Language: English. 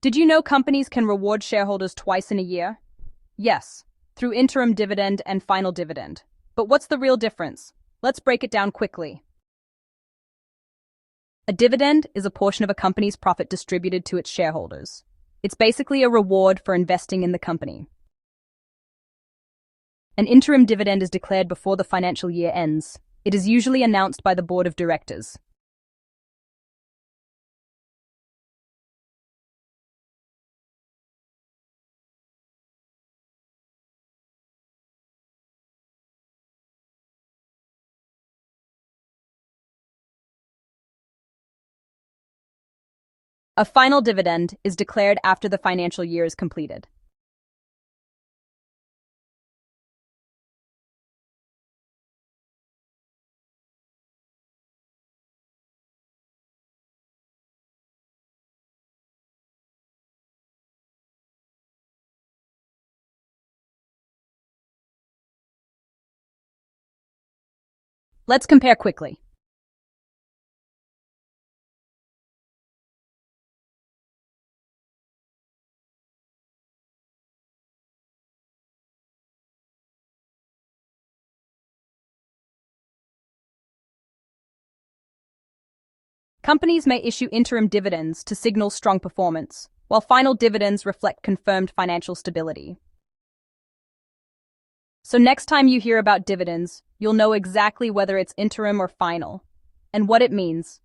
Did you know companies can reward shareholders twice in a year? Yes, through interim dividend and final dividend. But what's the real difference? Let's break it down quickly. A dividend is a portion of a company's profit distributed to its shareholders. It's basically a reward for investing in the company. An interim dividend is declared before the financial year ends. It is usually announced by the board of directors. A final dividend is declared after the financial year is completed. Let's compare quickly. Companies may issue interim dividends to signal strong performance, while final dividends reflect confirmed financial stability. So next time you hear about dividends, you'll know exactly whether it's interim or final, and what it means.